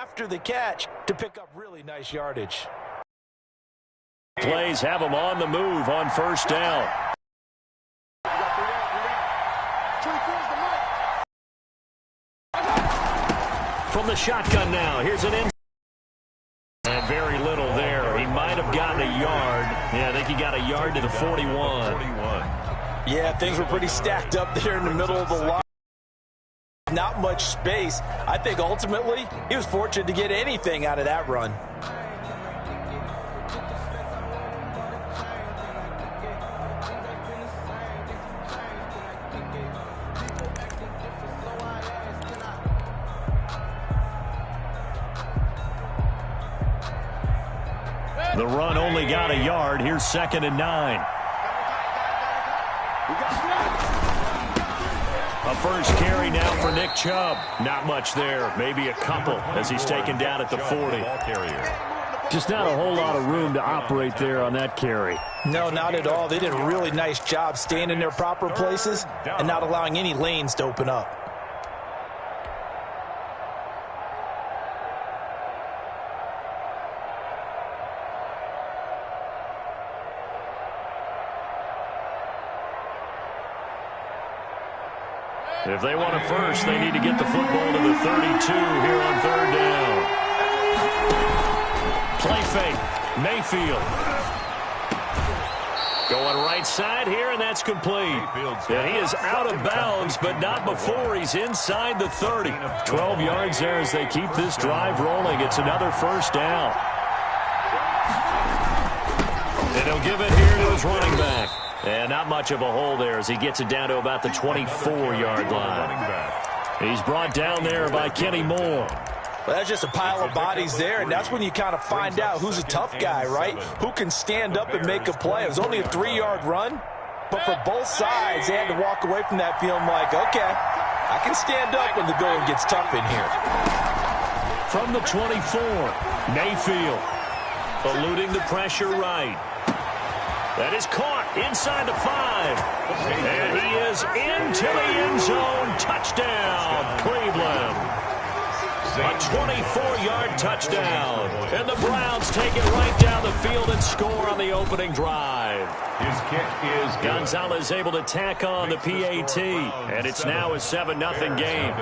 after the catch to pick up really nice yardage. Plays have him on the move on first down. From the shotgun now, here's an in. And very little there. He might have gotten a yard. Yeah, I think he got a yard to the 41. Yeah, things were pretty stacked up there in the middle of the line. Not much space. I think ultimately he was fortunate to get anything out of that run. The run only got a yard. Here's 2nd and 9. A first carry now for Nick Chubb. Not much there. Maybe a couple as he's taken down at the 40. Just not a whole lot of room to operate there on that carry. No, not at all. They did a really nice job staying in their proper places and not allowing any lanes to open up. If they want a first, they need to get the football to the 32 here on 3rd down. Play fake. Mayfield. Going right side here, and that's complete. And he is out of bounds, but not before he's inside the 30. 12 yards there as they keep this drive rolling. It's another first down. And he'll give it here to his running back. And not much of a hole there as he gets it down to about the 24-yard line. He's brought down there by Kenny Moore. Well, that's just a pile of bodies there, and that's when you kind of find out who's a tough guy, right? Who can stand up and make a play. It was only a 3-yard run, but for both sides, they had to walk away from that feeling like, okay, I can stand up when the going gets tough in here. From the 24, Mayfield eluding the pressure right. That is caught inside the 5. And he is into the end zone. Touchdown, Cleveland. A 24-yard touchdown. And the Browns take it right down the field and score on the opening drive. His kick is good. Gonzalez able to tack on the PAT. And it's now a 7-0 game.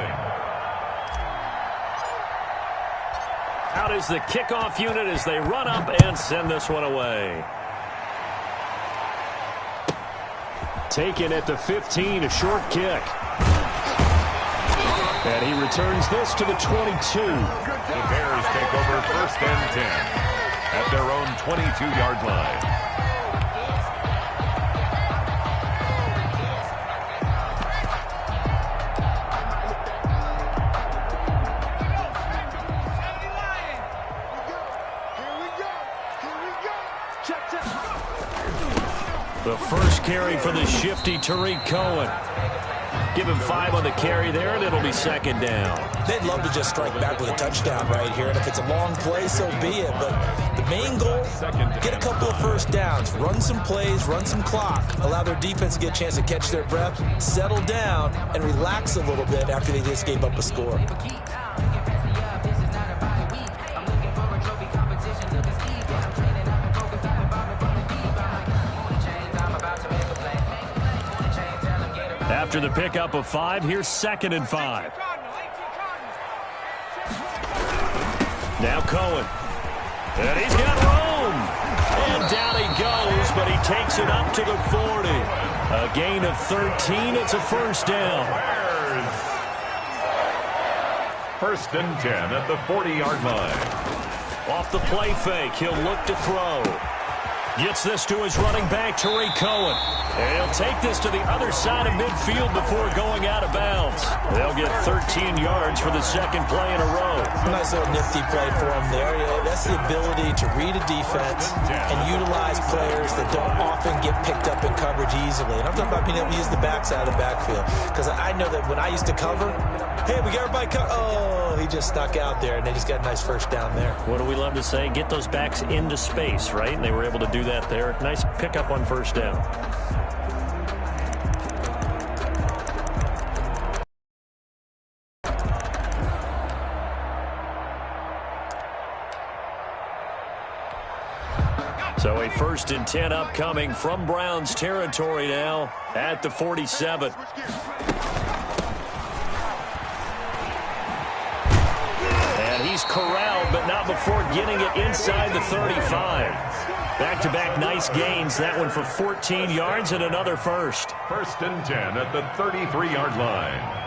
Out is the kickoff unit as they run up and send this one away. Taken at the 15, a short kick. And he returns this to the 22. The Bears take over 1st and 10 at their own 22-yard line. The first carry for the shifty Tariq Cohen. Give him 5 on the carry there, and it'll be 2nd down. They'd love to just strike back with a touchdown right here, and if it's a long play, so be it. But the main goal, get a couple of first downs, run some plays, run some clock, allow their defense to get a chance to catch their breath, settle down, and relax a little bit after they just gave up a score. After the pickup of 5, here's 2nd and 5. Now Cohen. And he's got room. And down he goes, but he takes it up to the 40. A gain of 13. It's a first down. 1st and 10 at the 40-yard line. Off the play fake, he'll look to throw. Gets this to his running back, Tariq Cohen. And he'll take this to the other side of midfield before going out of bounds. They'll get 13 yards for the 2nd play in a row. Nice little nifty play for him there. That's the ability to read a defense and utilize players that don't often get picked up in coverage easily. And I'm talking about being able to use the backside of the backfield. Because I know that when I used to cover, hey, we got everybody covered. Oh, he just snuck out there, and they just got a nice first down there. What do we love to say? Get those backs into space, right? And they were able to do that there. Nice pickup on first down. So a 1st and 10 upcoming from Browns territory now at the 47. And he's corralled, but not before getting it inside the 35. Back-to-back nice gains. That one for 14 yards and another first. 1st and 10 at the 33-yard line.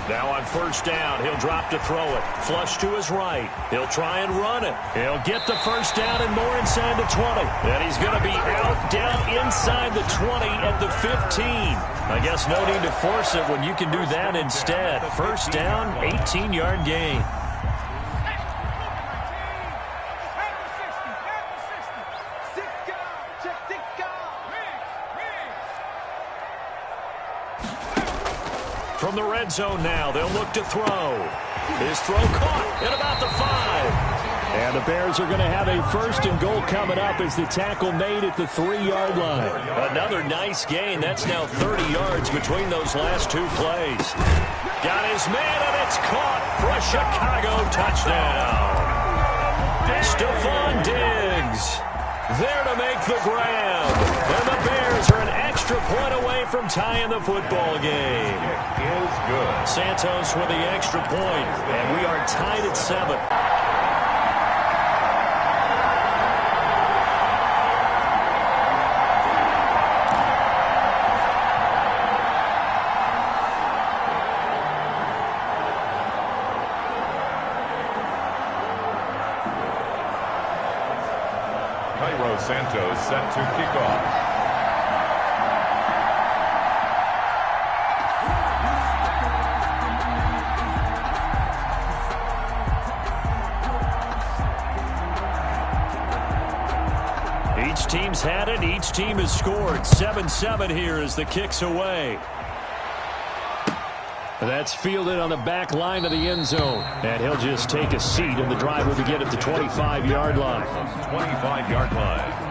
Now on 1st down, he'll drop to throw it. Flush to his right. He'll try and run it. He'll get the 1st down and more inside the 20. And he's going to be out, down inside the 20 at the 15. I guess no need to force it when you can do that instead. 1st down, 18-yard gain. From the red zone now, they'll look to throw. His throw caught at about the 5. And the Bears are going to have a 1st and goal coming up as the tackle made at the 3-yard line. Another nice gain. That's now 30 yards between those last 2 plays. Got his man, and it's caught for a Chicago touchdown. Stephon Diggs there to make the grab. And the Bears are an extra point away from tying the football game. It is good. Santos with the extra point, and we are tied at 7. Cairo Santos set to kick off. Each team's had it. Each team has scored. 7-7 here as the kick's away. That's fielded on the back line of the end zone. And he'll just take a seat, and the drive will begin at the 25-yard line. 25-yard line.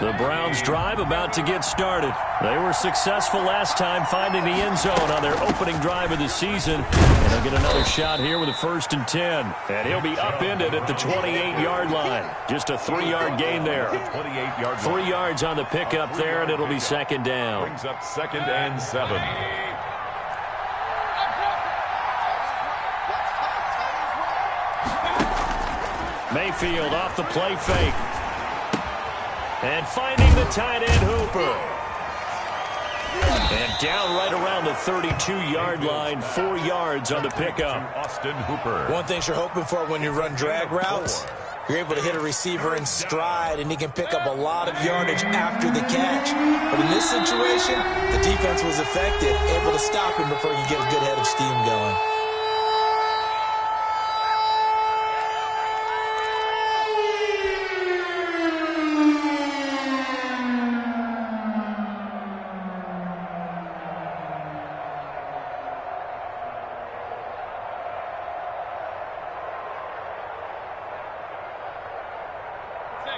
The Browns drive about to get started. They were successful last time finding the end zone on their opening drive of the season. And they'll get another shot here with a 1st and 10. And he'll be upended at the 28-yard line. Just a 3-yard gain there. 28-yard 3 yards on the pickup there, and it'll be 2nd down. Brings up 2nd and 7. Mayfield off the play fake. And finding the tight end Hooper. And down right around the 32-yard line, 4 yards on the pickup. Austin Hooper. One thing you're hoping for when you run drag routes, you're able to hit a receiver in stride, and he can pick up a lot of yardage after the catch. But in this situation, the defense was effective, able to stop him before you get a good head of steam going.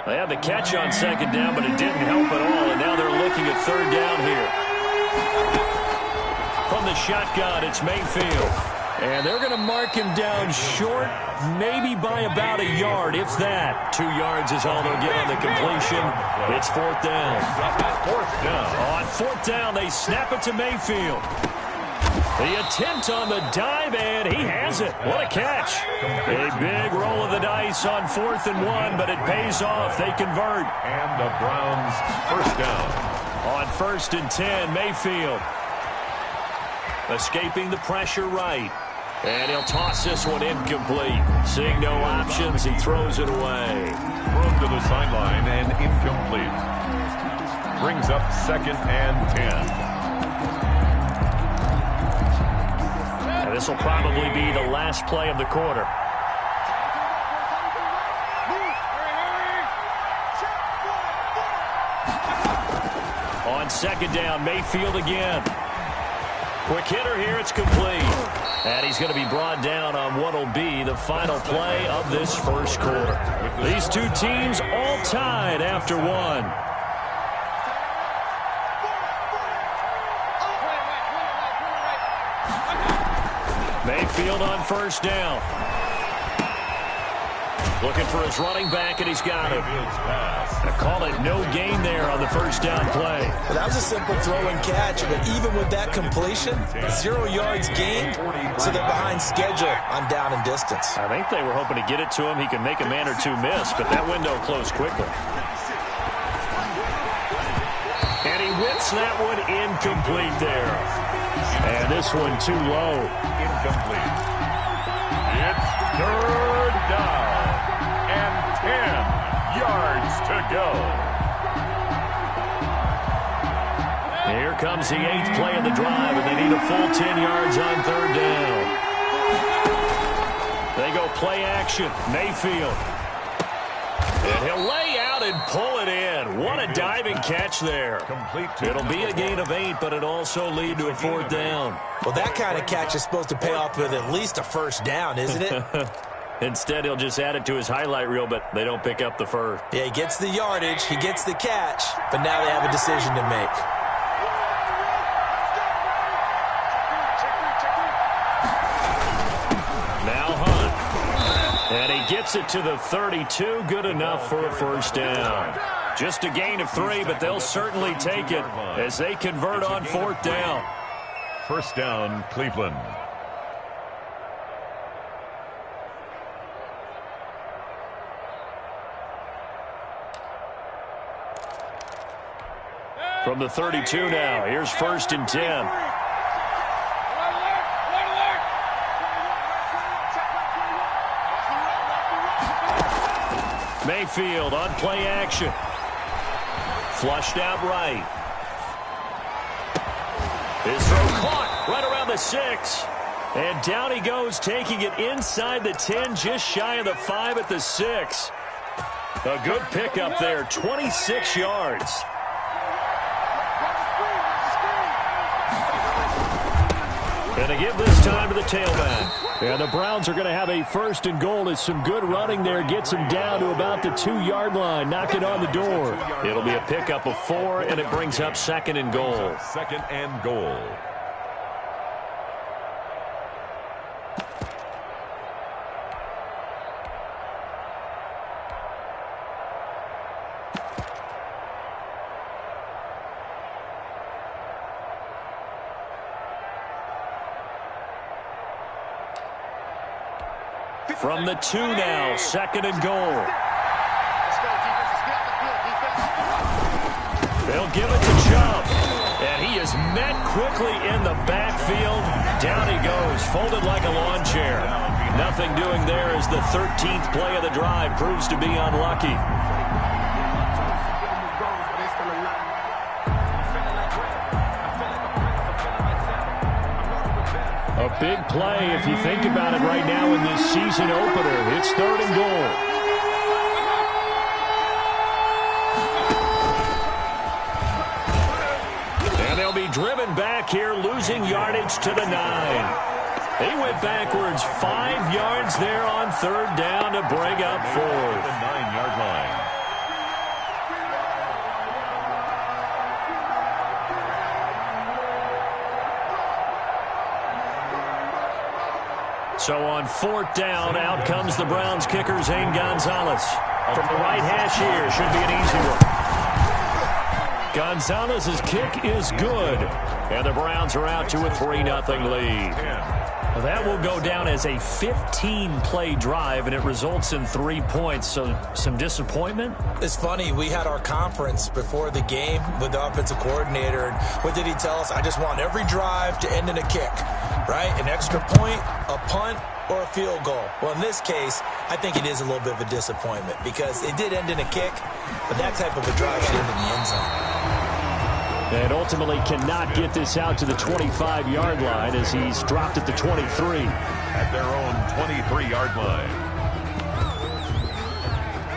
They had the catch on 2nd down, but it didn't help at all, and now they're looking at 3rd down here. From the shotgun, it's Mayfield. And they're going to mark him down short, maybe by about a yard, if that. 2 yards is all they'll get on the completion. It's 4th down. 4th down. On 4th down, they snap it to Mayfield. The attempt on the dive, and he has it. What a catch. A big roll of the dice on 4th and 1, but it pays off. They convert. And the Browns 1st down. On 1st and 10, Mayfield. Escaping the pressure right. And he'll toss this one incomplete. Seeing no options, he throws it away. Thrown to the sideline and incomplete. Brings up 2nd and 10. This will probably be the last play of the quarter. On second down, Mayfield again. Quick hitter here, it's complete. And he's going to be brought down on what will be the final play of this first quarter. These two teams all tied after one. Mayfield on first down. Looking for his running back, and he's got it. I call it no gain there on the first down play. Well, that was a simple throw and catch, but even with that completion, 0 yards gained, so they're behind schedule on down and distance. I think they were hoping to get it to him. He could make a man or two miss, but that window closed quickly. And he whips that one incomplete there. And this one too low. Incomplete. It's third down and 10 yards to go. Here comes the 8th play of the drive, and they need a full 10 yards on third down. They go play action. Mayfield. And he'll lay out and pull it in. What a diving catch there. It'll be a gain of 8, but it'll also lead to a fourth down. Well, that kind of catch is supposed to pay off with at least a first down, isn't it? Instead, he'll just add it to his highlight reel, but they don't pick up the first. Yeah, he gets the yardage, he gets the catch, but now they have a decision to make. And he gets it to the 32, good enough for a first down. Just a gain of 3, but they'll certainly take it as they convert on fourth down. First down, Cleveland. From the 32 now, here's 1st and 10. Mayfield on play action. Flushed out right. His throw caught right around the 6. And down he goes, taking it inside the 10, just shy of the 5 at the 6. A good pickup there, 26 yards. And they give this time to the tailback. And the Browns are going to have a 1st and goal as some good running there gets them down to about the 2-yard line. Knock it on the door. It'll be a pickup of 4, and it brings up 2nd and goal. 2nd and goal. From the 2 now, 2nd and goal. They'll give it to Chubb. And he is met quickly in the backfield. Down he goes, folded like a lawn chair. Nothing doing there as the 13th play of the drive proves to be unlucky. A big play if you think about it right now in this season opener. It's 3rd and goal. And they'll be driven back here, losing yardage to the 9. He went backwards 5 yards there on 3rd down to bring up 4th. The 9-yard line. So on 4th down, out comes the Browns kicker, Zane Gonzalez. From the right hash here, should be an easy one. Gonzalez's kick is good. And the Browns are out to a 3-0 lead. That will go down as a 15-play drive, and it results in 3 points. So some disappointment? It's funny, we had our conference before the game with the offensive coordinator. And what did he tell us? I just want every drive to end in a kick, right? An extra point, a punt, or a field goal. Well, in this case, I think it is a little bit of a disappointment because it did end in a kick, but that type of a drive should end in the end zone. And ultimately cannot get this out to the 25-yard line as he's dropped at the 23. At their own 23-yard line.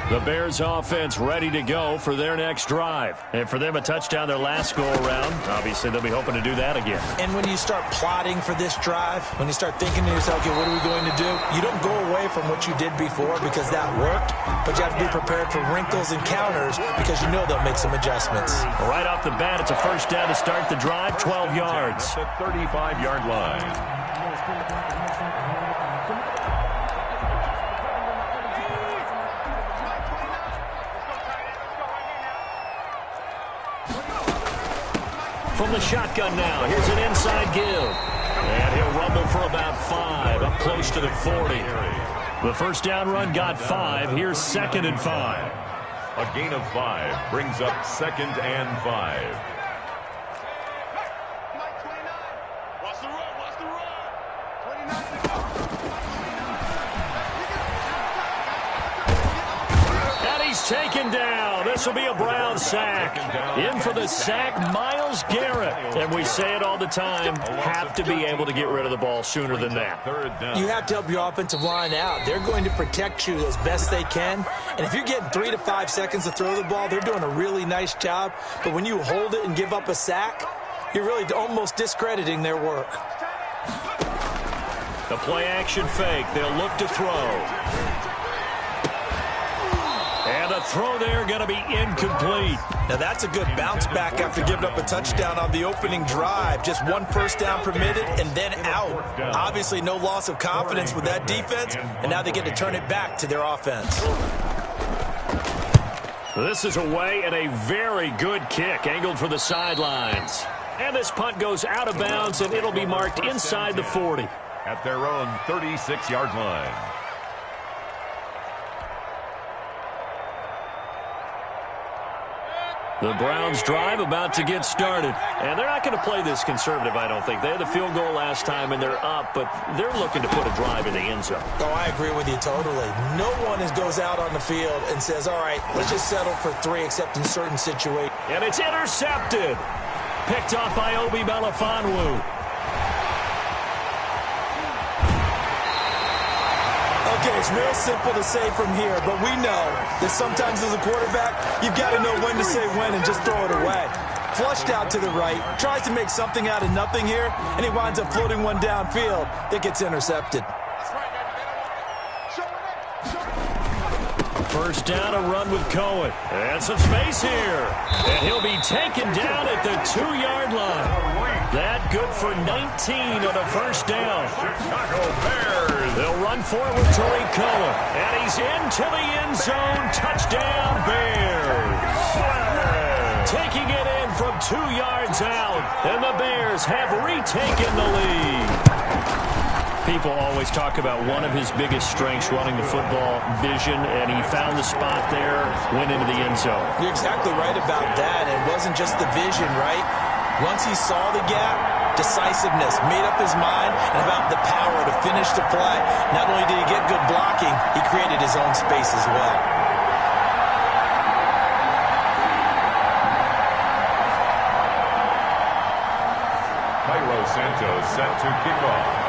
The Bears offense ready to go for their next drive. And for them, a touchdown their last go-around. Obviously, they'll be hoping to do that again. And when you start plotting for this drive, when you start thinking to yourself, okay, what are we going to do? You don't go away from what you did before because that worked, but you have to be prepared for wrinkles and counters because you know they'll make some adjustments. Right off the bat, it's a first down to start the drive, 12 yards. At the 35-yard line. From the shotgun now, here's an inside give. And he'll rumble for about 5, up close to the 40. The first down run got 5. Here's 2nd and 5. A gain of 5 brings up 2nd and 5. And he's taken down. This will be a Brown sack. In for the sack, Myles Garrett. And we say it all the time, have to be able to get rid of the ball sooner than that. You have to help your offensive line out. They're going to protect you as best they can. And if you're getting 3 to 5 seconds to throw the ball, they're doing a really nice job. But when you hold it and give up a sack, you're really almost discrediting their work. The play-action fake. They'll look to throw. And the throw there going to be incomplete. Now that's a good bounce back after giving up a touchdown on the opening drive. Just 1 first down permitted and then out. Obviously no loss of confidence with that defense, and now they get to turn it back to their offense. This is away and a very good kick, angled for the sidelines. And this punt goes out of bounds, and it'll be marked inside the 40. At their own 36-yard line. The Browns drive about to get started. And they're not going to play this conservative, I don't think. They had the field goal last time, and they're up, but they're looking to put a drive in the end zone. Oh, I agree with you totally. No one goes out on the field and says, all right, let's just settle for 3, except in certain situations. And it's intercepted. Picked off by Obi Melifonwu. Okay, it's real simple to say from here, but we know that sometimes as a quarterback, you've got to know when to say when and just throw it away. Flushed out to the right, tries to make something out of nothing here, and he winds up floating one downfield that gets intercepted. First down, a run with Cohen. And some space here. And he'll be taken down at the 2-yard line. That good for 19 on a first down. Chicago Bears. They'll run forward with Tariq Cohen. And he's into the end zone. Touchdown, Bears. Taking it in from 2 yards out. And the Bears have retaken the lead. People always talk about one of his biggest strengths running the football, vision, and he found the spot there, went into the end zone. You're exactly right about that. It wasn't just the vision, right? Once he saw the gap, decisiveness, made up his mind, and about the power to finish the play. Not only did he get good blocking, he created his own space as well. Cairo Santos set to kick off.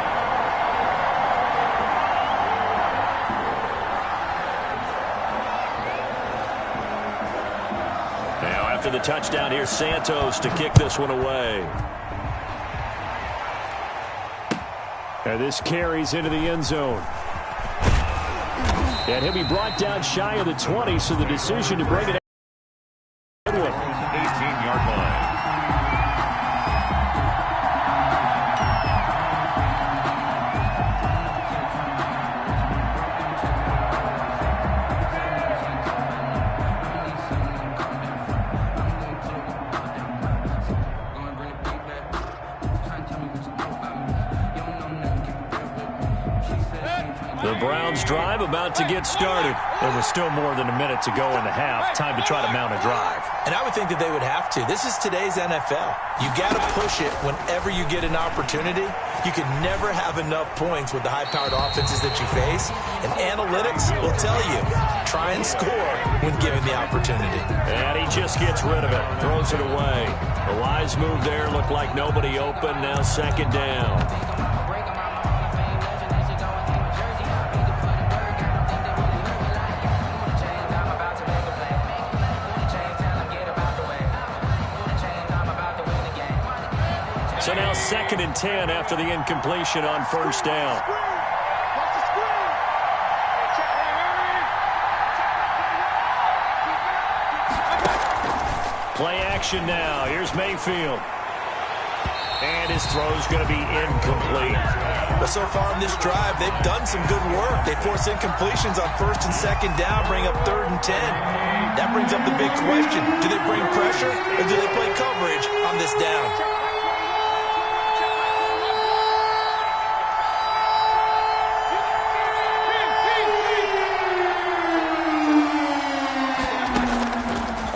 After the touchdown, here's Santos to kick this one away. And this carries into the end zone. And he'll be brought down shy of the 20, so the decision to bring it out. 18-yard line. The Browns drive about to get started. There was still more than a minute to go in the half. Time to try to mount a drive. And I would think that they would have to. This is today's NFL. You got to push it whenever you get an opportunity. You can never have enough points with the high-powered offenses that you face. And analytics will tell you, try and score when given the opportunity. And he just gets rid of it. Throws it away. The wise move there. Looked like nobody open. Now second down. 2nd and 10 after the incompletion on first down. Play action now. Here's Mayfield. And his throw's going to be incomplete. But so far in this drive, they've done some good work. They force incompletions on 1st and 2nd down, bring up 3rd and 10. That brings up the big question. Do they bring pressure or do they play coverage on this down?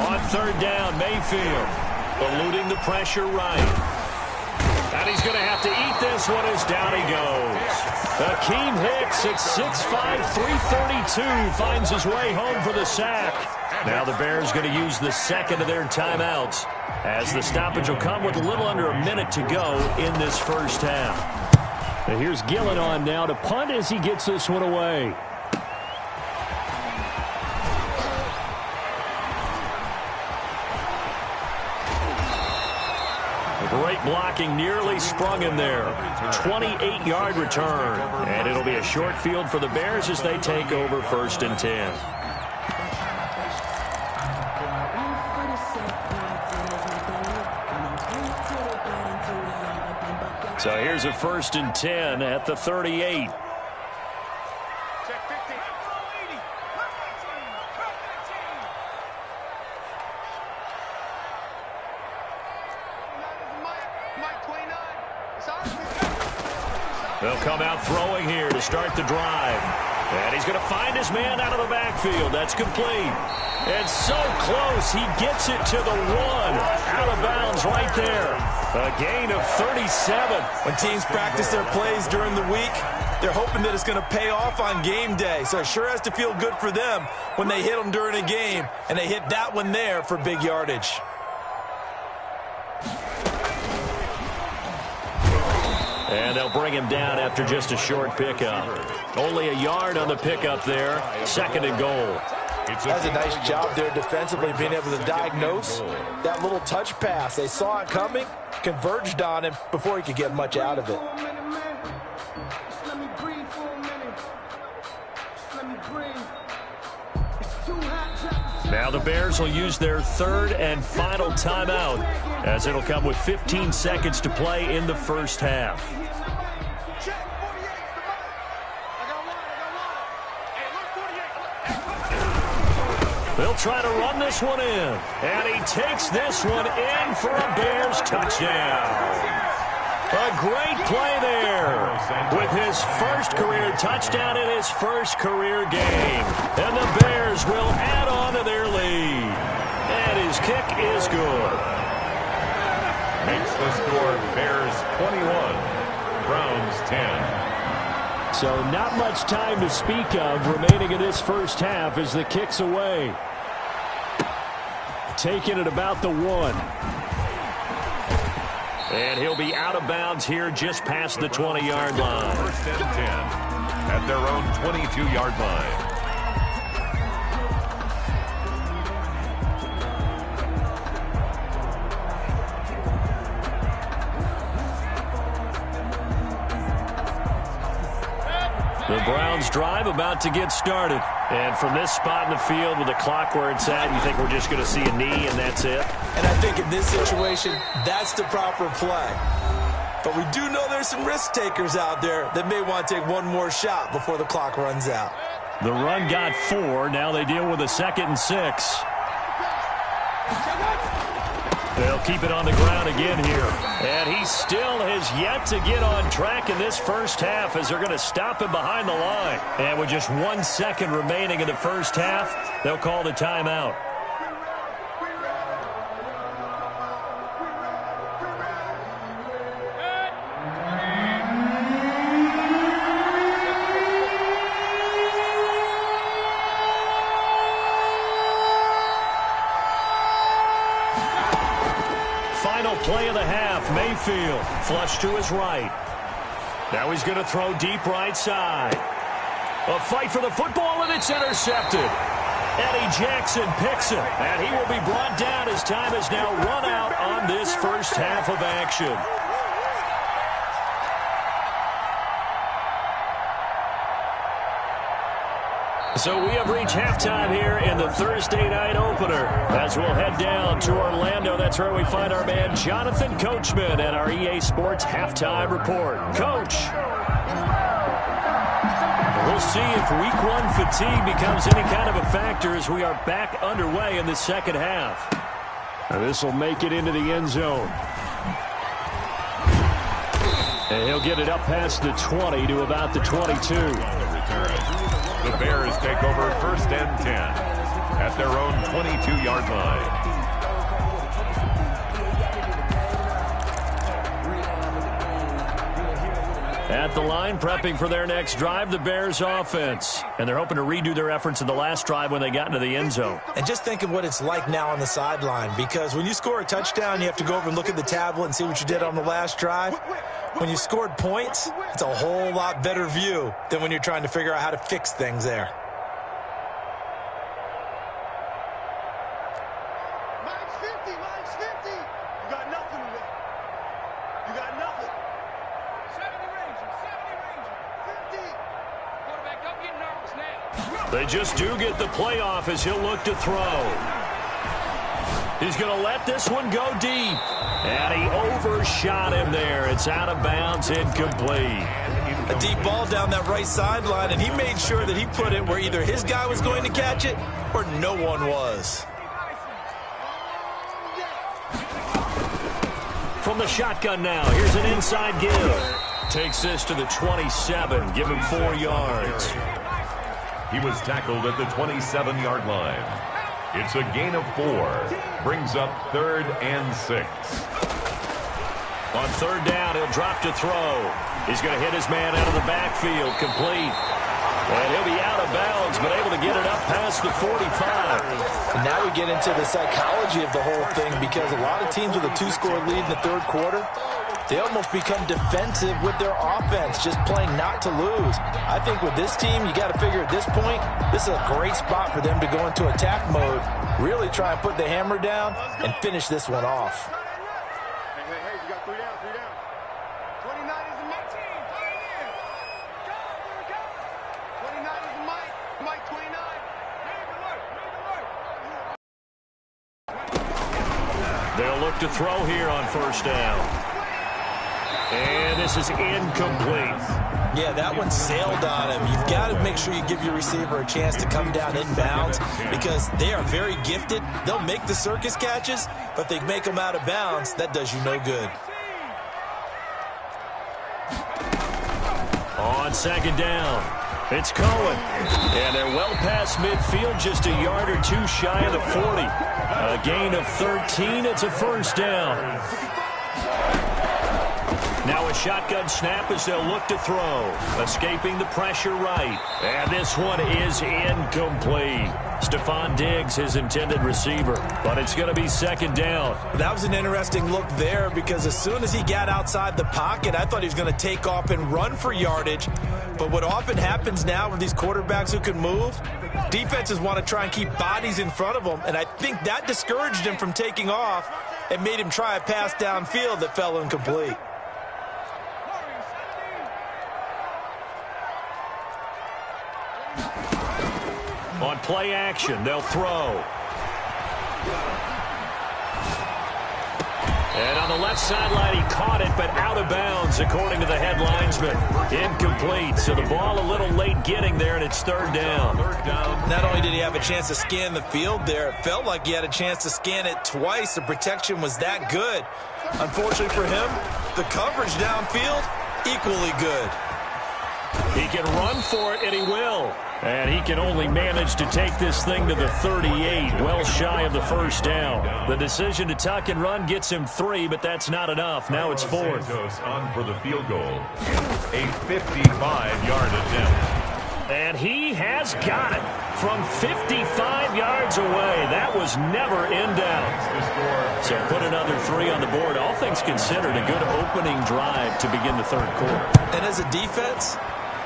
On 3rd down, Mayfield eluding the pressure right. And he's going to have to eat this one as down he goes. Akeem Hicks at 6'5", 332 finds his way home for the sack. Now the Bears going to use the 2nd of their timeouts as the stoppage will come with a little under a minute to go in this first half. And here's Gillen on now to punt as he gets this one away. Great blocking, nearly sprung him there. 28-yard return. And it'll be a short field for the Bears as they take over 1st and 10. So here's a 1st and 10 at the 38. They'll come out throwing here to start the drive. And he's going to find his man out of the backfield. That's complete. And so close, he gets it to the 1. Out of bounds right there. A gain of 37. When teams practice their plays during the week, they're hoping that it's going to pay off on game day. So it sure has to feel good for them when they hit them during a game. And they hit that one there for big yardage. And they'll bring him down after just a short pickup. Only a yard on the pickup there. 2nd and goal. That's a nice job there defensively, being able to diagnose that little touch pass. They saw it coming, converged on him before he could get much out of it. Now the Bears will use their 3rd and final timeout as it'll come with 15 seconds to play in the first half. They'll try to run this one in. And he takes this one in for a Bears touchdown. A great play there with his first career touchdown in his first career game. And the Bears will add on to their lead. And his kick is good. Makes the score Bears 21, Browns 10. So not much time to speak of remaining in this first half as the kick's away. Taking it about the 1. And he'll be out of bounds here just past the 20-yard line. 1st and 10 at their own 22-yard line. The Browns drive about to get started. And from this spot in the field with the clock where it's at, you think we're just going to see a knee and that's it? And I think in this situation, that's the proper play. But we do know there's some risk takers out there that may want to take one more shot before the clock runs out. The run got 4. Now they deal with a 2nd and 6. They'll keep it on the ground again here. And he still has yet to get on track in this first half as they're going to stop him behind the line. And with just 1 second remaining in the first half, they'll call the timeout. Play of the half, Mayfield flush to his right. Now he's going to throw deep right side. A fight for the football, and it's intercepted. Eddie Jackson picks it, and he will be brought down as time has now run out on this first half of action. So we have reached halftime here in the Thursday night opener. As we'll head down to Orlando, that's where we find our man Jonathan Coachman and our EA Sports Halftime Report. Coach. We'll see if Week 1 fatigue becomes any kind of a factor as we are back underway in the second half. This will make it into the end zone. And he'll get it up past the 20 to about the 22. The Bears take over 1st and 10 at their own 22-yard line. At the line, prepping for their next drive, the Bears offense. And they're hoping to redo their efforts in the last drive when they got into the end zone. And just think of what it's like now on the sideline, because when you score a touchdown, you have to go over and look at the tablet and see what you did on the last drive. When you scored points, it's a whole lot better view than when you're trying to figure out how to fix things there. Mine's 50. You got nothing with it. You got nothing. 70 Ranger. 50. Quarterback, don't get nervous now. They just do get the playoff as he'll look to throw. He's going to let this one go deep. And he overshot him there. It's out of bounds, incomplete. A deep ball down that right sideline, and he made sure that he put it where either his guy was going to catch it or no one was. From the shotgun now, here's an inside give. Takes this to the 27, give him 4 yards. He was tackled at the 27-yard line. It's a gain of 4. Brings up 3rd and 6. On 3rd down, he'll drop to throw. He's going to hit his man out of the backfield, complete. And he'll be out of bounds, but able to get it up past the 45. And now we get into the psychology of the whole thing, because a lot of teams with a 2-score lead in the 3rd quarter, they almost become defensive with their offense, just playing not to lose. I think with this team, you got to figure at this point, this is a great spot for them to go into attack mode, really try and put the hammer down and finish this one off. Hey, you got 3 down. 29 is the Mike team. Play it in. Go. 29 is the Mike 29. They'll look to throw here on 1st down. And this is incomplete. Yeah, that one sailed on him. You've got to make sure you give your receiver a chance to come down inbounds, because they are very gifted. They'll make the circus catches, but they make them out of bounds. That does you no good. On 2nd down, it's Cohen. And they're well past midfield, just a yard or 2 shy of the 40. A gain of 13. It's a 1st down. Now a shotgun snap as they'll look to throw. Escaping the pressure right. And this one is incomplete. Stephon Diggs, his intended receiver. But it's going to be 2nd down. That was an interesting look there, because as soon as he got outside the pocket, I thought he was going to take off and run for yardage. But what often happens now with these quarterbacks who can move, defenses want to try and keep bodies in front of them. And I think that discouraged him from taking off and made him try a pass downfield that fell incomplete. On play action, they'll throw. And on the left sideline, he caught it, but out of bounds, according to the head linesman. Incomplete, so the ball a little late getting there, and it's 3rd down. Not only did he have a chance to scan the field there, it felt like he had a chance to scan it twice. The protection was that good. Unfortunately for him, the coverage downfield, equally good. He can run for it, and he will. And he can only manage to take this thing to the 38, well shy of the 1st down. The decision to tuck and run gets him 3, but that's not enough. Now it's 4th. Santos on for the field goal. A 55-yard attempt. And he has got it from 55 yards away. That was never in doubt. So put another 3 on the board. All things considered, a good opening drive to begin the 3rd quarter. And as a defense,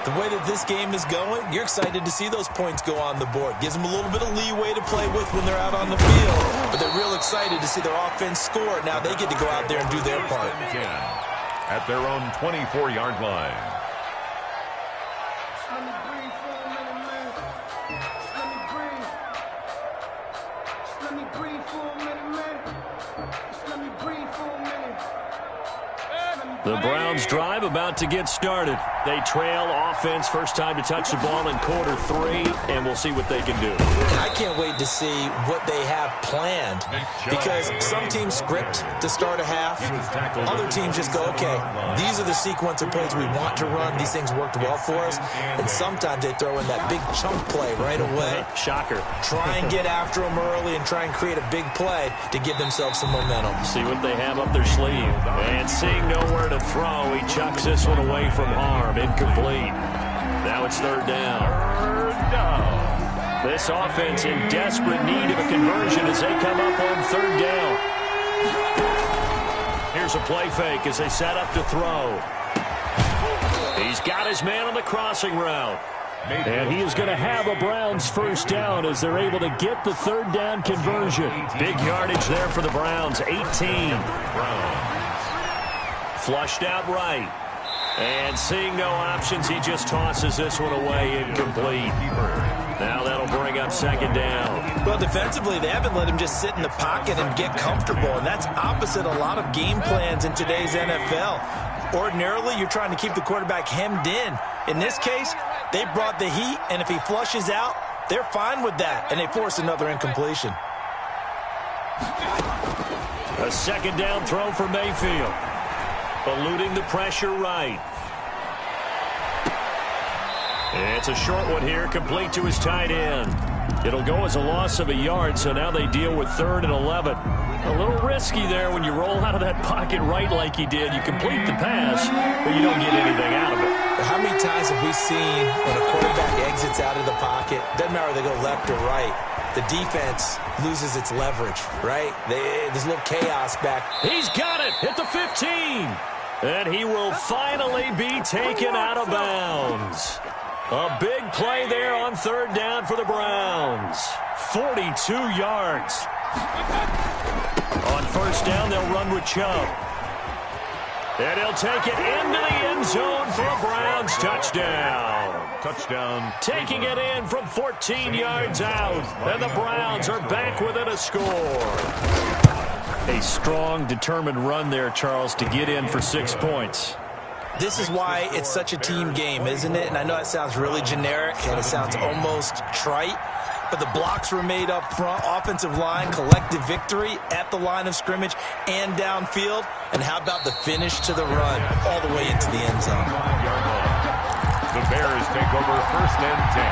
the way that this game is going, you're excited to see those points go on the board. Gives them a little bit of leeway to play with when they're out on the field. But they're real excited to see their offense score. Now they get to go out there and do their part. At their own 24-yard line. The Browns drive about to get started. They trail offense first time to touch the ball in quarter 3, and we'll see what they can do. And I can't wait to see what they have planned, because some teams script to start a half. Other teams just go, okay, these are the sequence of plays we want to run. These things worked well for us. And sometimes they throw in that big chunk play right away. Shocker. Try and get after them early and try and create a big play to give themselves some momentum. See what they have up their sleeve. And seeing nowhere to throw, he chucks this one away from harm. Incomplete. Now it's third down. This offense in desperate need of a conversion as they come up on third down. Here's a play fake as they set up to throw. He's got his man on the crossing route. And he is going to have a Browns first down as they're able to get the third down conversion. Big yardage there for the Browns, 18. Flushed out right. And seeing no options, he just tosses this one away, incomplete. Now that'll bring up second down. Well, defensively, they haven't let him just sit in the pocket and get comfortable, and that's opposite a lot of game plans in today's NFL. Ordinarily, you're trying to keep the quarterback hemmed in. In this case, they brought the heat, and if he flushes out, they're fine with that, and they force another incompletion. A second down throw for Mayfield. Eluding the pressure right. It's a short one here, complete to his tight end. It'll go as a loss of a yard, so now they deal with 3rd and 11. A little risky there when you roll out of that pocket right like he did. You complete the pass, but you don't get anything out of it. How many times have we seen when a quarterback exits out of the pocket, doesn't matter if they go left or right, the defense loses its leverage, right? There's a little chaos back. He's got it at the 15. And he will finally be taken out of bounds. A big play there on third down for the Browns. 42 yards. On first down, they'll run with Chubb. And he'll take it into the end zone for a Browns touchdown. Touchdown. Taking it in from 14 yards out. And the Browns are back within a score. A strong, determined run there, Charles, to get in for 6 points. This is why it's such a team game, isn't it? And I know it sounds really generic and it sounds almost trite, but the blocks were made up front, offensive line, collective victory at the line of scrimmage and downfield. And how about the finish to the run all the way into the end zone? The Bears take over 1st and 10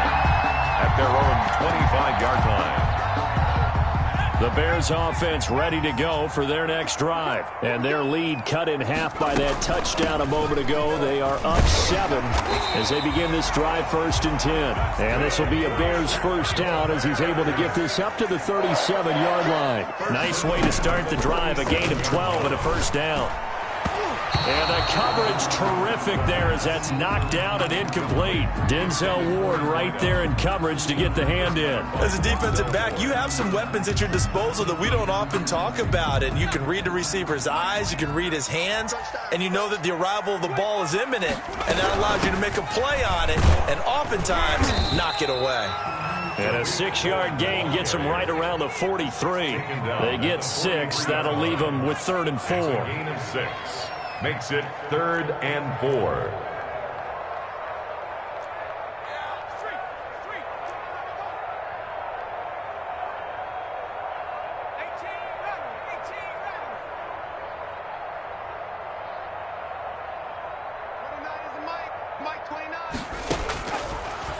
at their own 25-yard line. The Bears offense ready to go for their next drive. And their lead cut in half by that touchdown a moment ago. They are up 7 as they begin this drive 1st and 10. And this will be a Bears first down as he's able to get this up to the 37-yard line. Nice way to start the drive, a gain of 12 and a first down. And the coverage terrific there as that's knocked down and incomplete. Denzel Ward right there in coverage to get the hand in. As a defensive back, you have some weapons at your disposal that we don't often talk about. And you can read the receiver's eyes, you can read his hands, and you know that the arrival of the ball is imminent. And that allows you to make a play on it and oftentimes knock it away. And a 6-yard gain gets them right around the 43. They get 6. That'll leave them with 3rd and 4. Gain of 6. Makes it 3rd and 4.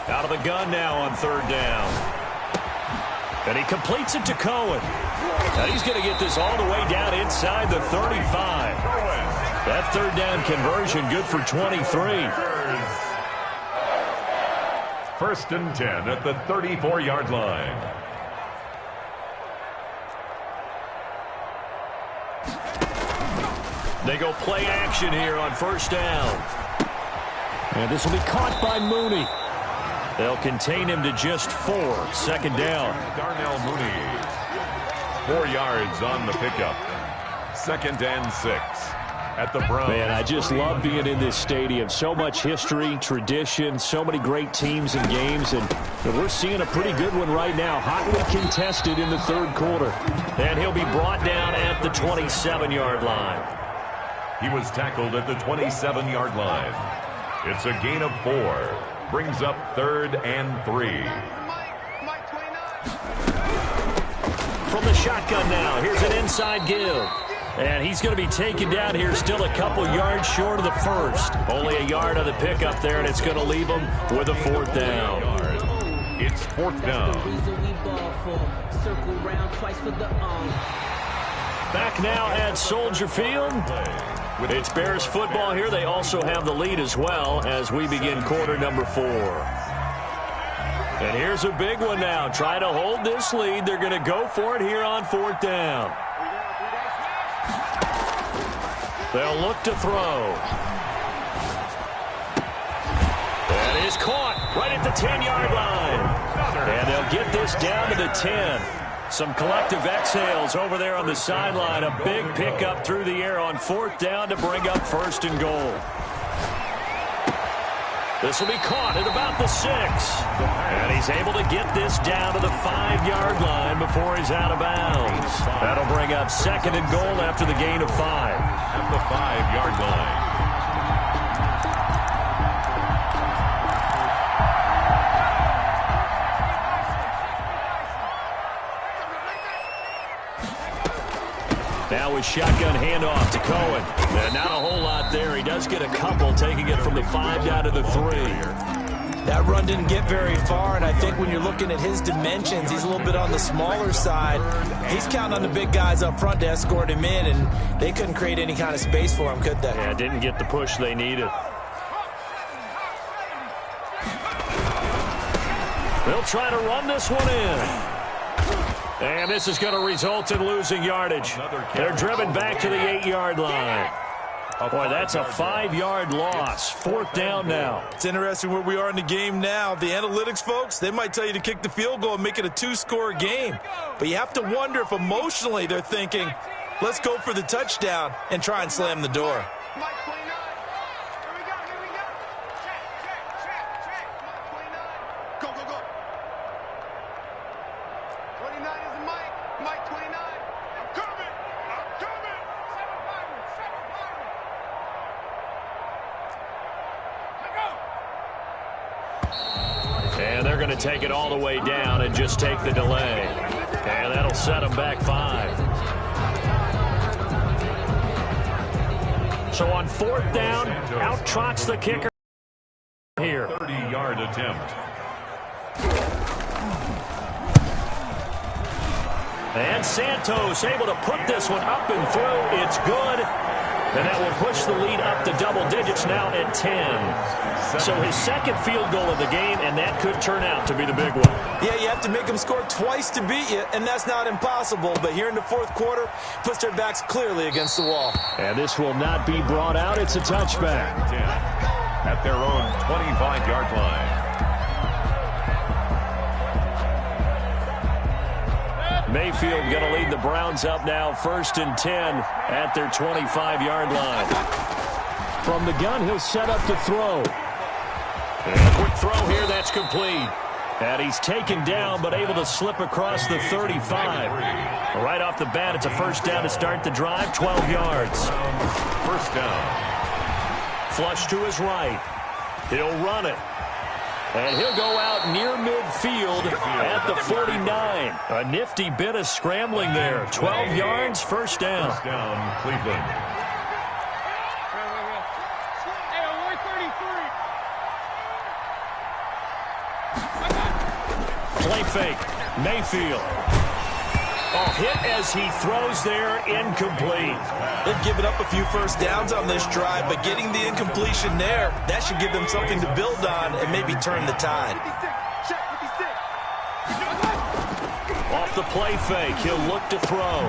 Out of the gun now on 3rd down. And he completes it to Cohen. Now he's going to get this all the way down inside the 35. That 3rd down conversion good for 23. 1st and 10 at the 34-yard line. They go play action here on 1st down. And this will be caught by Mooney. They'll contain him to just 4. 2nd down. Darnell Mooney. 4 yards on the pickup. 2nd and 6. At the Browns. Man, I just love being in this stadium. So much history, tradition, so many great teams and games, and we're seeing a pretty good one right now. Hotly contested in the 3rd quarter. And he'll be brought down at the 27-yard line. He was tackled at the 27-yard line. It's a gain of 4. Brings up 3rd and 3. From the shotgun now, here's an inside give. And he's going to be taken down here, still a couple yards short of the first. Only a yard on the pickup there, and it's going to leave him with a 4th down. It's 4th down. Back now at Soldier Field. It's Bears football here. They also have the lead as well as we begin quarter number 4. And here's a big one now. Try to hold this lead. They're going to go for it here on 4th down. They'll look to throw. That is caught right at the 10-yard line. And they'll get this down to the 10. Some collective exhales over there on the sideline. A big pickup through the air on 4th down to bring up 1st and goal. This will be caught at about the 6. And he's able to get this down to the 5-yard line before he's out of bounds. That'll bring up 2nd and goal after the gain of 5. At the 5-yard line. Now with shotgun handoff to Cohen. And not a whole lot there. He does get a couple, taking it from the 5 down to the 3. That run didn't get very far, and I think when you're looking at his dimensions, he's a little bit on the smaller side. He's counting on the big guys up front to escort him in, and they couldn't create any kind of space for him, could they? Yeah, didn't get the push they needed. They'll try to run this one in. And this is going to result in losing yardage. They're driven back to the 8-yard line. Boy, that's a 5-yard loss. 4th down now. It's interesting where we are in the game now. The analytics folks, they might tell you to kick the field goal and make it a 2-score game. But you have to wonder if emotionally they're thinking, let's go for the touchdown and try and slam the door. And they're going to take it all the way down and just take the delay. And that'll set them back 5. So on 4th down, out trots the kicker here. 30-yard attempt. And Santos able to put this one up and through. It's good. And that will push the lead up to double digits now at 10. So his 2nd field goal of the game, and that could turn out to be the big one. Yeah, you have to make them score twice to beat you, and that's not impossible. But here in the 4th quarter, puts their backs clearly against the wall. And this will not be brought out. It's a touchback. 10 at their own 25-yard line. Mayfield going to lead the Browns up now 1st and 10 at their 25-yard line. From the gun, he'll set up to throw. And a quick throw here, that's complete. And he's taken down but able to slip across the 35. Right off the bat, it's a 1st down to start the drive, 12 yards. 1st down. Flush to his right. He'll run it. And he'll go out near midfield at the 49. A nifty bit of scrambling there. 12 yards, 1st down. 1st down, Cleveland. Play fake. Mayfield. Oh, hit as he throws there, incomplete. They've given up a few 1st downs on this drive, but getting the incompletion there, that should give them something to build on and maybe turn the tide. Off the play fake, he'll look to throw.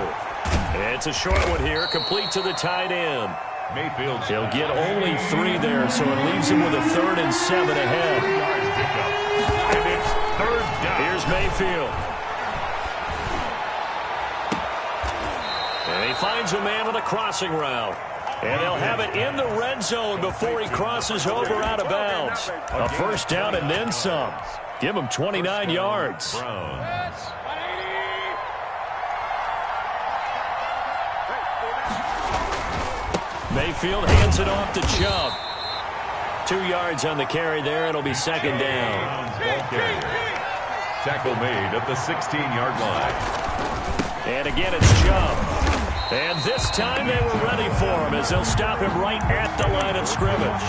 It's a short one here, complete to the tight end. Mayfield. He'll get only 3 there, so it leaves him with a 3rd and 7 ahead. And it's 3rd down. Here's Mayfield. And he finds a man on a crossing route. And they'll have it in the red zone before he crosses over out of bounds. A 1st down and then some. Give him 29 yards. Browns. Mayfield hands it off to Chubb. 2 yards on the carry there. It'll be second down. Ball carrier. Tackle made at the 16-yard line. And again, it's Chubb. And this time they were ready for him as they'll stop him right at the line of scrimmage.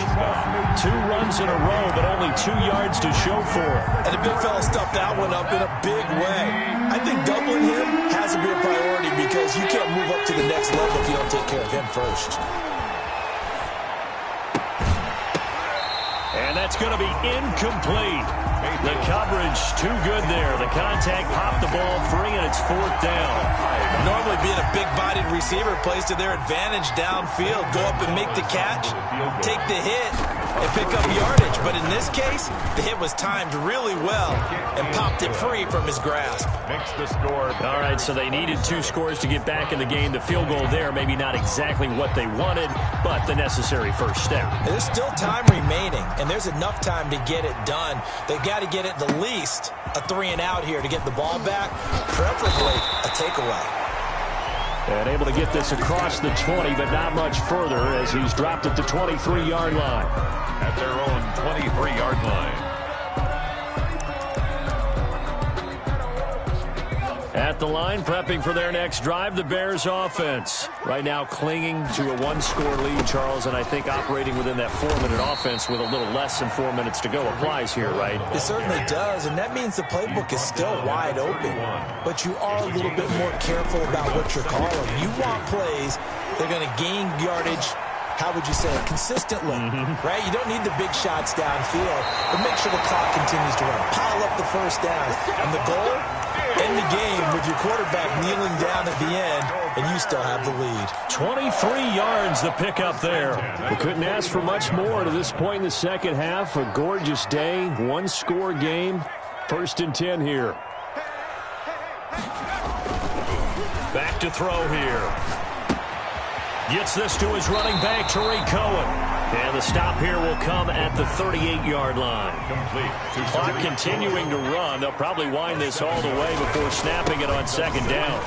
2 runs in a row, but only 2 yards to show for it. And the big fella stuffed that one up in a big way. I think doubling him has to be a priority because you can't move up to the next level if you don't take care of him first. And that's going to be incomplete. The coverage too good there. The contact popped the ball free, and it's 4th down. Normally being a big-bodied receiver plays to their advantage downfield. Go up and make the catch, take the hit, and pick up yardage. But in this case, the hit was timed really well and popped it free from his grasp. Makes the score. All right, so they needed 2 scores to get back in the game. The field goal there, maybe not exactly what they wanted, but the necessary first step. There's still time remaining, and there's enough time to get it done. They've got to get at the least a 3-and-out here to get the ball back, preferably a takeaway. And able to get this across the 20, but not much further as he's dropped at the 23-yard line. At their own 23-yard line. At the line, prepping for their next drive, the Bears offense. Right now clinging to a 1-score lead, Charles, and I think operating within that 4-minute offense with a little less than 4 minutes to go applies here, right? It certainly does, and that means the playbook is still wide open. But you are a little bit more careful about what you're calling. You want plays that are going to gain yardage, how would you say it, consistently, right? You don't need the big shots downfield, but make sure the clock continues to run. Pile up the first down, and the goal, end the game with your quarterback kneeling down at the end, and you still have the lead. 23 yards the pickup there. We couldn't ask for much more to this point in the second half. A gorgeous day, 1-score game, 1st and 10 here. Back to throw here. Gets this to his running back, Tariq Cohen. And the stop here will come at the 38-yard line. Complete. Clock continuing to run. They'll probably wind this all the way before snapping it on second down.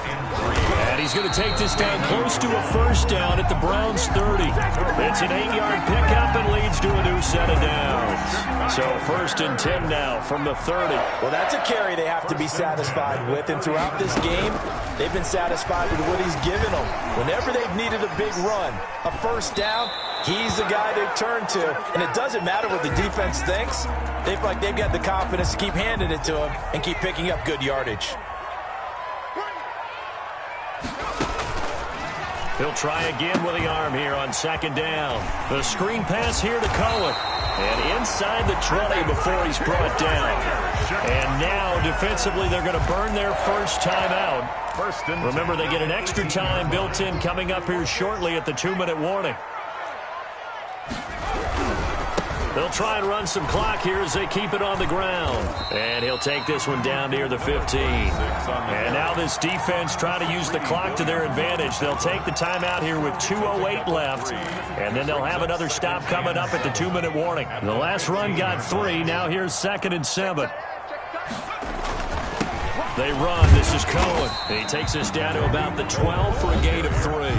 And he's going to take this down close to a first down at the Browns' 30. It's an 8-yard pickup and leads to a new set of downs. So 1st and 10 now from the 30. Well, that's a carry they have to be satisfied with. And throughout this game, they've been satisfied with what he's given them. Whenever they've needed a big run, a first down, he's the guy they turn to. And it doesn't matter what the defense thinks. They feel like they've got the confidence to keep handing it to him and keep picking up good yardage. He'll try again with the arm here on second down. The screen pass here to Cohen. And inside the 20 before he's brought down. And now defensively they're going to burn their first timeout. Remember, they get an extra time built in coming up here shortly at the 2-minute warning. They'll try and run some clock here as they keep it on the ground. And he'll take this one down near the 15. And now this defense trying to use the clock to their advantage. They'll take the timeout here with 2:08 left. And then they'll have another stop coming up at the 2-minute warning. The last run got 3. Now here's 2nd and 7. They run. This is Cohen. He takes us down to about the 12 for a gain of 3.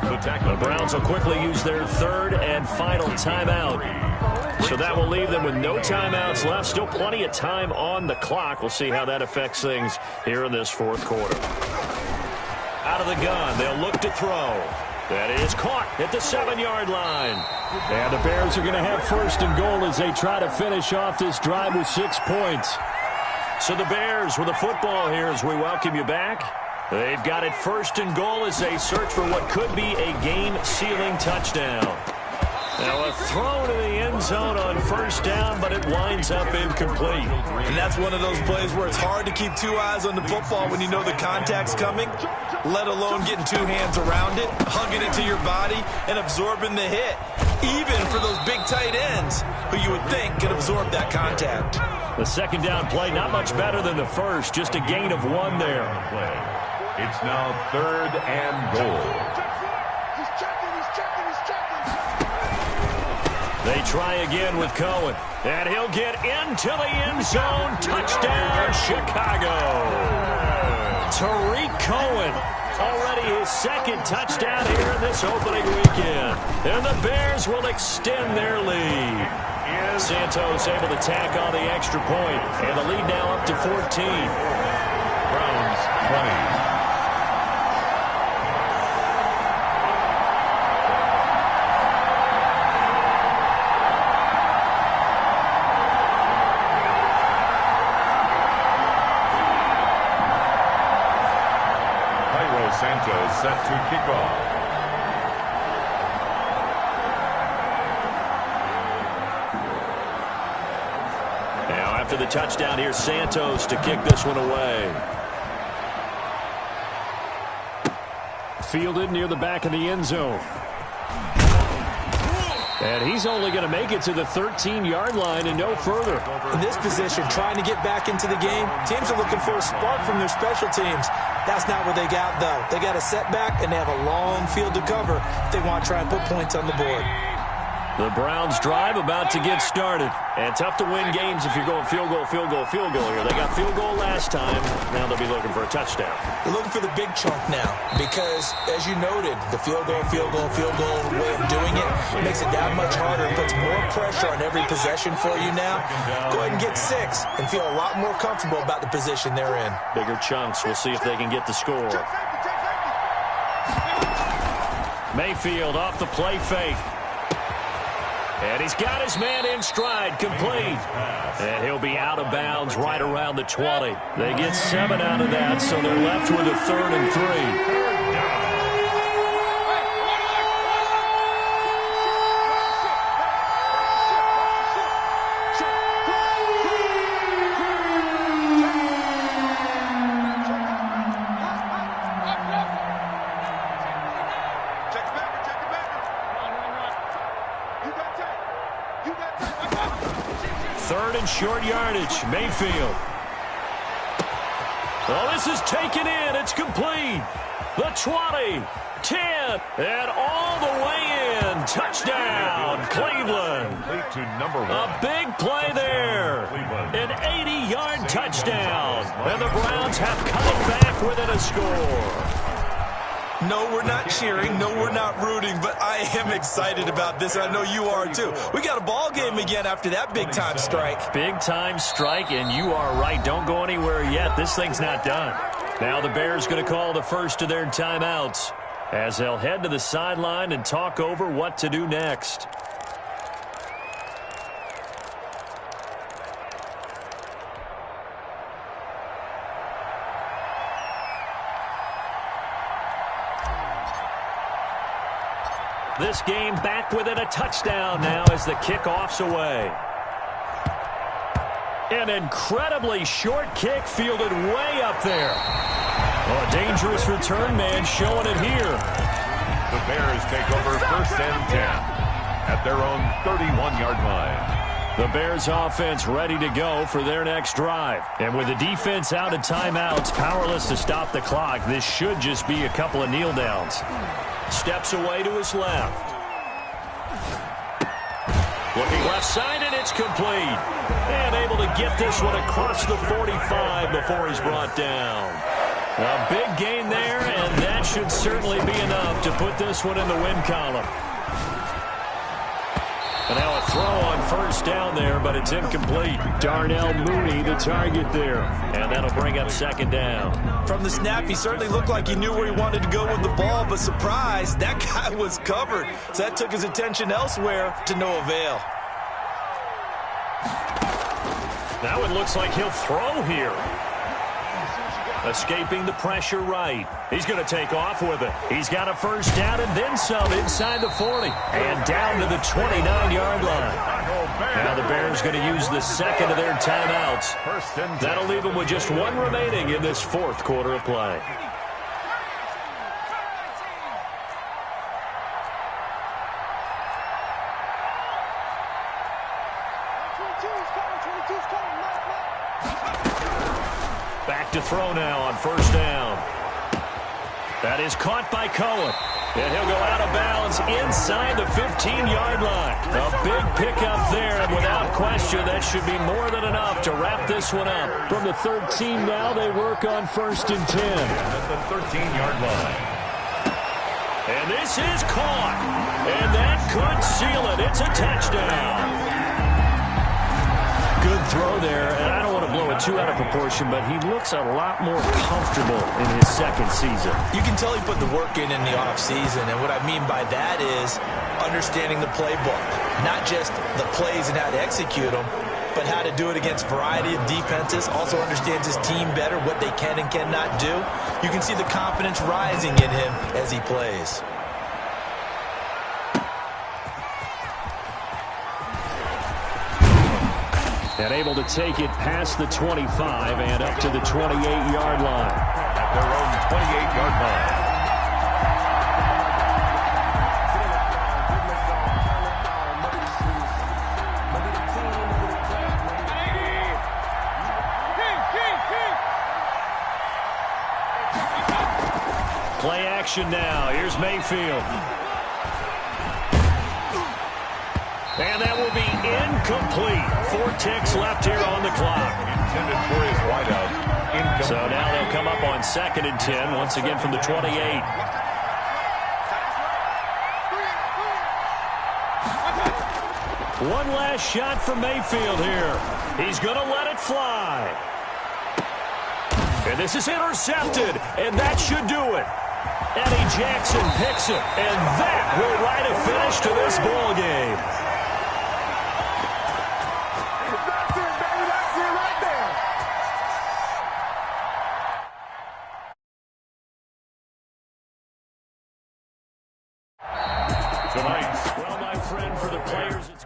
The Browns will quickly use their 3rd and final timeout. So that will leave them with no timeouts left. Still plenty of time on the clock. We'll see how that affects things here in this 4th quarter. Out of the gun. They'll look to throw. That is caught at the 7-yard line. And the Bears are going to have 1st and goal as they try to finish off this drive with 6 points. So the Bears with the football here as we welcome you back. They've got it 1st and goal as they search for what could be a game-sealing touchdown. Now a throw to the end zone on 1st down, but it winds up incomplete. And that's one of those plays where it's hard to keep 2 eyes on the football when you know the contact's coming, let alone getting 2 hands around it, hugging it to your body, and absorbing the hit. Even for those big tight ends who you would think could absorb that contact. The 2nd down play, not much better than the 1st, just a gain of 1 there. It's now 3rd and goal. They try again with Cohen. And he'll get into the end zone. Touchdown, Chicago. Tariq Cohen Already his second touchdown here in this opening weekend. And the Bears will extend their lead. Santos able to tack on the extra point, and the lead now up to 14. Browns 20. Santos set to kick off. Now after the touchdown, here's Santos to kick this one away. Fielded near the back of the end zone. And he's only going to make it to the 13-yard line and no further. In this position, trying to get back into the game, teams are looking for a spark from their special teams. That's not what they got, though. They got a setback, and they have a long field to cover if they want to try and put points on the board. The Browns drive about to get started. And tough to win games if you're going field goal, field goal, field goal here. They got field goal last time. Now they'll be looking for a touchdown. They're looking for the big chunk now because, as you noted, the field goal way of doing it makes it that much harder. It puts more pressure on every possession for you now. Go ahead and get 6 and feel a lot more comfortable about the position they're in. Bigger chunks. We'll see if they can get the score. Mayfield off the play fake. And he's got his man in stride, complete. And he'll be out of bounds right around the 20. They get 7 out of that, so they're left with a 3rd and 3. Short yardage, Mayfield. Well, this is taken in. It's complete. The 20, 10, and all the way in. Touchdown, Cleveland. To number 1. A big play there. An 80-yard touchdown. And the Browns have come back within a score. No, we're not cheering. No, we're not rooting. But I am excited about this. I know you are, too. We got a ball game again after that big-time strike. Big-time strike, and you are right. Don't go anywhere yet. This thing's not done. Now the Bears going to call the first of their timeouts as they'll head to the sideline and talk over what to do next. This game back within a touchdown now as the kickoff's away. An incredibly short kick fielded way up there. Oh, a dangerous return man showing it here. The Bears take over 1st and 10 at their own 31-yard line. The Bears offense ready to go for their next drive. And with the defense out of timeouts, powerless to stop the clock, this should just be a couple of kneel downs. Steps away to his left. Looking left side, and it's complete. And able to get this one across the 45 before he's brought down. A big gain there, and that should certainly be enough to put this one in the win column. And now a throw on 1st down there, but it's incomplete. Darnell Mooney, the target there. And that'll bring up 2nd down. From the snap, he certainly looked like he knew where he wanted to go with the ball, but surprise, that guy was covered. So that took his attention elsewhere to no avail. Now it looks like he'll throw here. Escaping the pressure right. He's going to take off with it. He's got a 1st down and then some inside the 40. And down to the 29-yard line. Now the Bears going to use the 2nd of their timeouts. That'll leave them with just 1 remaining in this 4th quarter of play. Back to throw now on 1st down. That is caught by Cohen. And he'll go out of bounds inside the 15-yard line. A big pickup there, and without question, that should be more than enough to wrap this one up. From the 13 now, they work on 1st and 10. At the 13-yard line. And this is caught. And that could seal it. It's a touchdown. Good throw there, and I don't want to blow it too out of proportion, but he looks a lot more comfortable in his second season. You can tell he put the work in the offseason, and what I mean by that is understanding the playbook. Not just the plays and how to execute them, but how to do it against a variety of defenses. Also understands his team better, what they can and cannot do. You can see the confidence rising in him as he plays. And able to take it past the 25 and up to the 28-yard line. At their own 28-yard line. Play action now. Here's Mayfield. And that will be incomplete. 4 ticks left here on the clock. Intended for his wideout. Incomplete. So now they'll come up on 2nd and 10, once again from the 28. One last shot from Mayfield here. He's going to let it fly. And this is intercepted, and that should do it. Eddie Jackson picks it, and that will write a finish to this ball game. Tonight's Well, my friend, for the players, it's